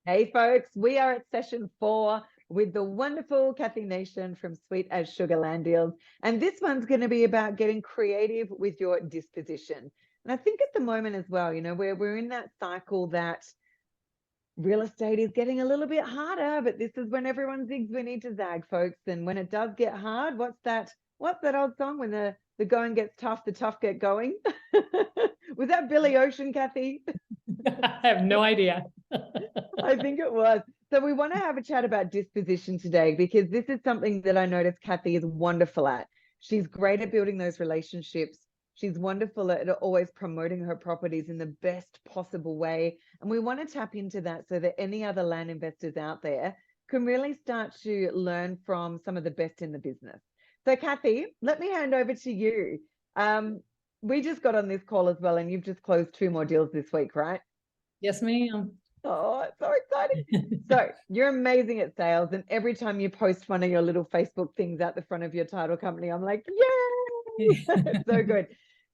Hey folks, we are at session 4 with the wonderful Kathy Nation from Sweet as Sugar Land Deals. And this one's going to be about getting creative with your disposition. And I think at the moment as well, we're in that cycle that real estate is getting a little bit harder, but this is when everyone zigs, we need to zag, folks. And when it does get hard, what's that old song? When the going gets tough, the tough get going. Was that Billy Ocean, Kathy? I have no idea. I think it was. So we want to have a chat about disposition today because this is something that I noticed Kathy is wonderful at. She's great at building those relationships. She's wonderful at always promoting her properties in the best possible way. And we want to tap into that so that any other land investors out there can really start to learn from some of the best in the business. So Kathy, let me hand over to you. We just got on this call as well, and you've just closed 2 more deals this week, right? Yes, ma'am. Oh, it's so exciting. So you're amazing at sales. And every time you post one of your little Facebook things at the front of your title company, I'm like, yay! It's so good.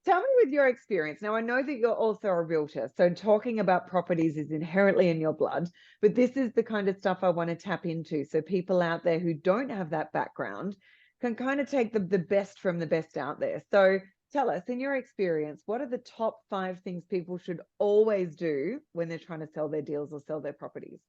Tell me with your experience. Now, I know that you're also a realtor. So talking about properties is inherently in your blood, but this is the kind of stuff I want to tap into. So people out there who don't have that background can kind of take the best from the best out there. So tell us, in your experience, what are the top 5 things people should always do when they're trying to sell their deals or sell their properties?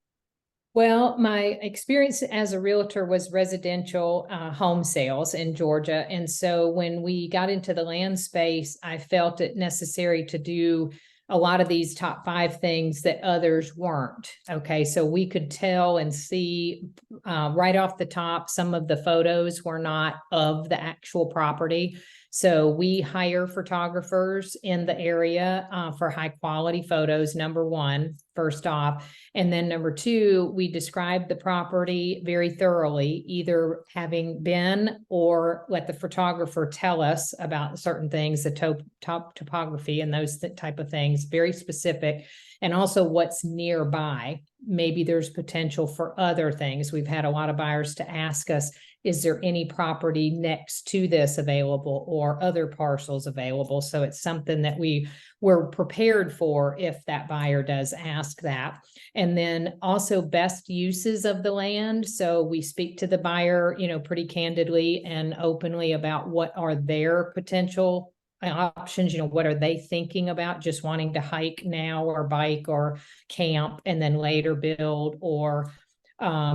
Well, my experience as a realtor was residential home sales in Georgia. And so when we got into the land space, I felt it necessary to do a lot of these top 5 things that others weren't. Okay, so we could tell and see right off the top, some of the photos were not of the actual property. So we hire photographers in the area for high quality photos, number one, first off. And then number 2, we describe the property very thoroughly, either having been or let the photographer tell us about certain things, the top topography and those type of things, very specific. And also what's nearby. Maybe there's potential for other things. We've had a lot of buyers to ask us, is there any property next to this available or other parcels available? So it's something that we were prepared for if that buyer does ask that. And then also best uses of the land. So we speak to the buyer, pretty candidly and openly about what are their potential options, what are they thinking about, just wanting to hike now or bike or camp and then later build, or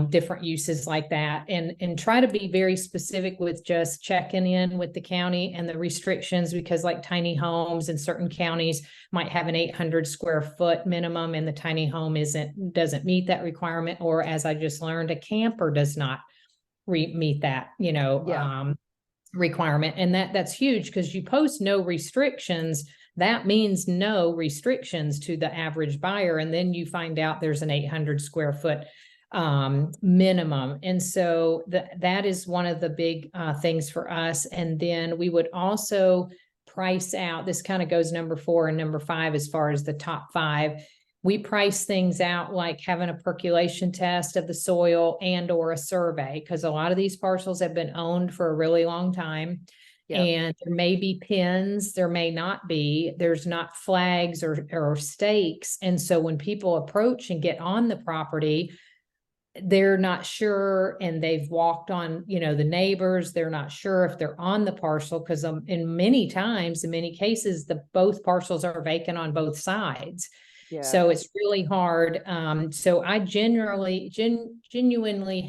different uses like that, and try to be very specific with just checking in with the county and the restrictions, because like tiny homes in certain counties might have an 800 square foot minimum and the tiny home doesn't meet that requirement, or as I just learned, a camper does not meet that requirement. And that's huge, because you post no restrictions, that means no restrictions to the average buyer, and then you find out there's an 800 square foot minimum. And so that is one of the big things for us. And then we would also price out, this kind of goes number 4 and number 5 as far as the top 5. We price things out like having a percolation test of the soil and or a survey, because a lot of these parcels have been owned for a really long time. Yep. And there may be pins, there may not be, there's not flags or stakes. And so when people approach and get on the property, they're not sure, and they've walked on, the neighbors, they're not sure if they're on the parcel, because in many cases, both parcels are vacant on both sides. Yeah. So it's really hard. So I genuinely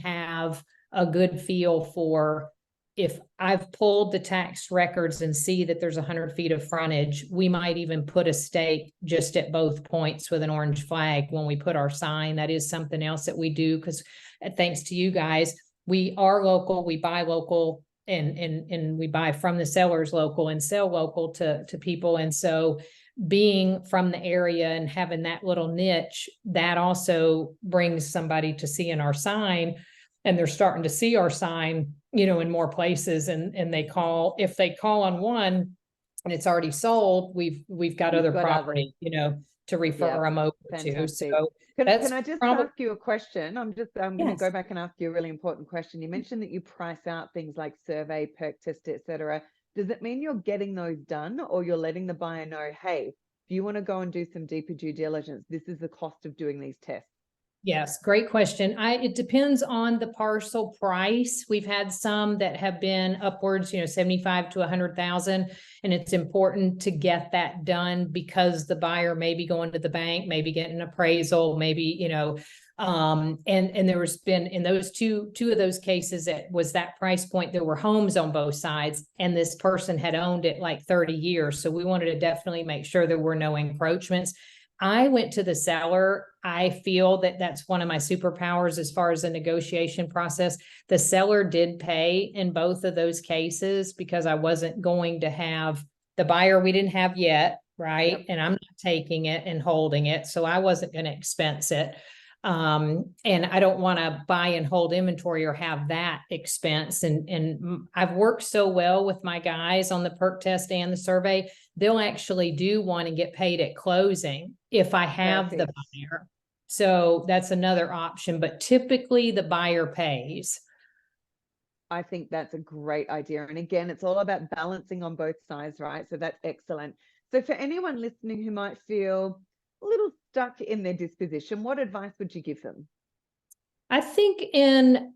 have a good feel for, if I've pulled the tax records and see that there's 100 feet of frontage, we might even put a stake just at both points with an orange flag when we put our sign. That is something else that we do, because thanks to you guys, we are local, we buy local, and we buy from the sellers local and sell local to people. And so being from the area and having that little niche, that also brings somebody to seeing our sign, and they're starting to see our sign, in more places, and if they call on one and it's already sold, we've got other property, to refer them over to. So can I just ask you a question? I'm going to go back and ask you a really important question. You mentioned that you price out things like survey, perk test, etc. Does it mean you're getting those done, or you're letting the buyer know, hey, if you want to go and do some deeper due diligence, this is the cost of doing these tests? Yes, great question. It depends on the parcel price. We've had some that have been upwards, 75 to 100,000. And it's important to get that done because the buyer may be going to the bank, maybe getting an appraisal, maybe, and there was been in those two of those cases, it was that price point. There were homes on both sides, and this person had owned it like 30 years. So we wanted to definitely make sure there were no encroachments. I went to the seller. I feel that that's one of my superpowers as far as the negotiation process. The seller did pay in both of those cases because I wasn't going to have the buyer we didn't have yet, right? Yep. And I'm not taking it and holding it. So I wasn't going to expense it. And I don't want to buy and hold inventory or have that expense. And I've worked so well with my guys on the perk test and the survey. They'll actually do one and get paid at closing if I have the buyer. So that's another option, but typically the buyer pays. I think that's a great idea. And again, it's all about balancing on both sides, right? So that's excellent. So for anyone listening who might feel a little stuck in their disposition, what advice would you give them? I think in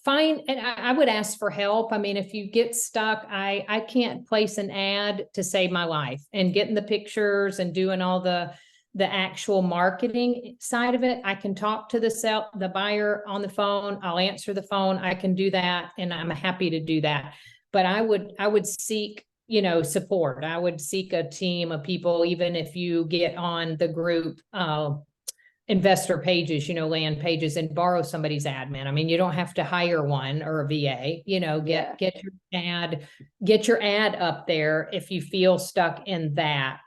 fine, and I would ask for help. I mean, if you get stuck, I can't place an ad to save my life, and getting the pictures and doing all the actual marketing side of it. I can talk to the buyer on the phone. I'll answer the phone. I can do that, and I'm happy to do that. But I would seek, support. I would seek a team of people, even if you get on the group investor pages, land pages, and borrow somebody's admin. I mean, you don't have to hire one or a VA, get your ad up there if you feel stuck in that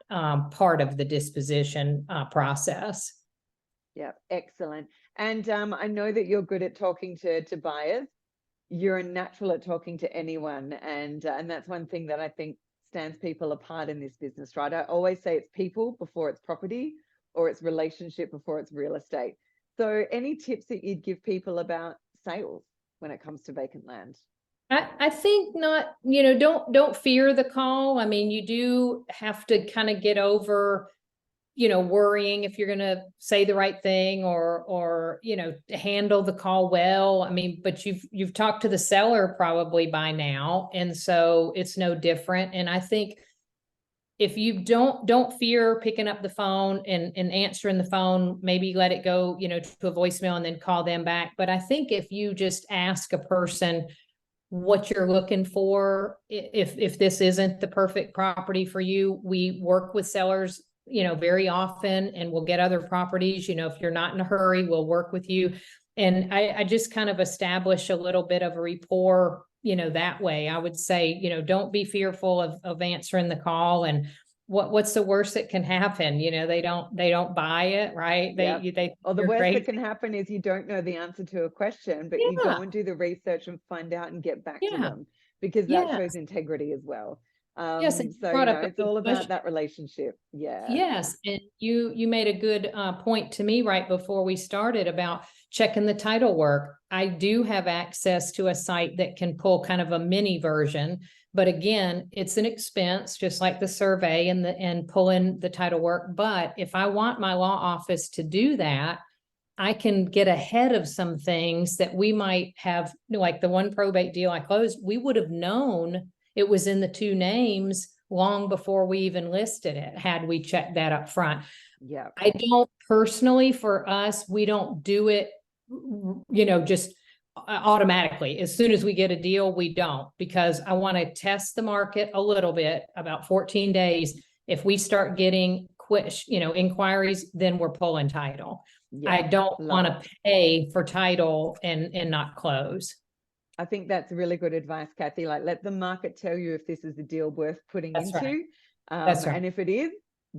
part of the disposition process. Yeah, excellent. And I know that you're good at talking to buyers. You're a natural at talking to anyone, and that's one thing that I think stands people apart in this business, right? I always say it's people before it's property, or it's relationship before it's real estate. So any tips that you'd give people about sales when it comes to vacant land? I think not, don't fear the call. I mean, you do have to kind of get over, worrying if you're going to say the right thing or, handle the call well. I mean, but you've talked to the seller probably by now. And so it's no different. And I think if you don't fear picking up the phone and answering the phone, maybe let it go, to a voicemail and then call them back. But I think if you just ask a person what you're looking for, if this isn't the perfect property for you, we work with sellers, very often, and we'll get other properties. If you're not in a hurry, we'll work with you. And I just kind of establish a little bit of a rapport, that way. I would say, don't be fearful of answering the call. And what's the worst that can happen? They don't buy it, right? Or the worst that can happen is you don't know the answer to a question, but you go and do the research and find out and get back to them, because that shows integrity as well. Yes, so it's all about that relationship. Yes, and you made a good point to me right before we started about checking the title work. I do have access to a site that can pull kind of a mini version, but again, it's an expense, just like the survey and pulling the title work. But if I want my law office to do that, I can get ahead of some things that we might have, like the one probate deal I closed, we would have known it was in the two names long before we even listed it, had we checked that up front. Yeah. I don't personally, for us, we don't do it, just automatically. As soon as we get a deal, we don't, because I want to test the market a little bit, about 14 days. If we start getting inquiries, then we're pulling title. I don't want to pay for title and not close. I think that's really good advice, Kathy. Like, let the market tell you if this is a deal worth putting into. Right. That's right. And if it is,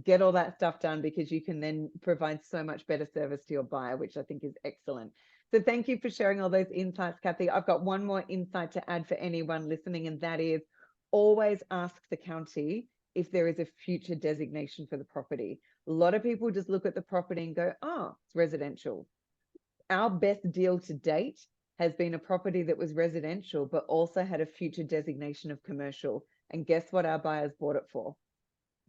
get all that stuff done, because you can then provide so much better service to your buyer, which I think is excellent. So thank you for sharing all those insights, Kathy. I've got one more insight to add for anyone listening, and that is always ask the county if there is a future designation for the property. A lot of people just look at the property and go, oh, it's residential. Our best deal to date has been a property that was residential, but also had a future designation of commercial. And guess what our buyers bought it for?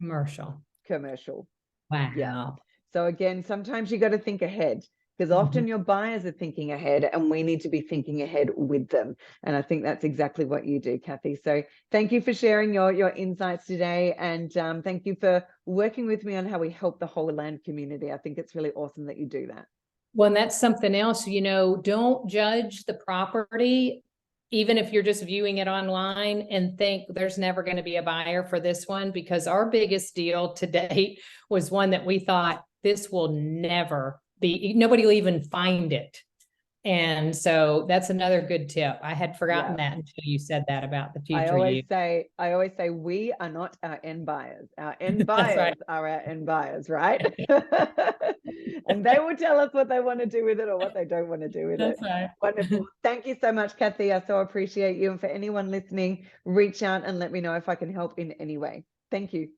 Commercial. Commercial. Wow. Yeah. So again, sometimes you got to think ahead. because often your buyers are thinking ahead and we need to be thinking ahead with them. And I think that's exactly what you do, Kathy. So thank you for sharing your insights today. And thank you for working with me on how we help the whole land community. I think it's really awesome that you do that. Well, and that's something else, you know, don't judge the property, even if you're just viewing it online and think there's never going to be a buyer for this one, because our biggest deal to date was one that we thought this will never be, nobody will even find it. And so that's another good tip. I had forgotten that until you said that about the future. I always say we are not our end buyers. Our end buyers are our end buyers, right? And they will tell us what they want to do with it or what they don't want to do with it. Right. Wonderful. Thank you so much, Kathy. I so appreciate you. And for anyone listening, reach out and let me know if I can help in any way. Thank you.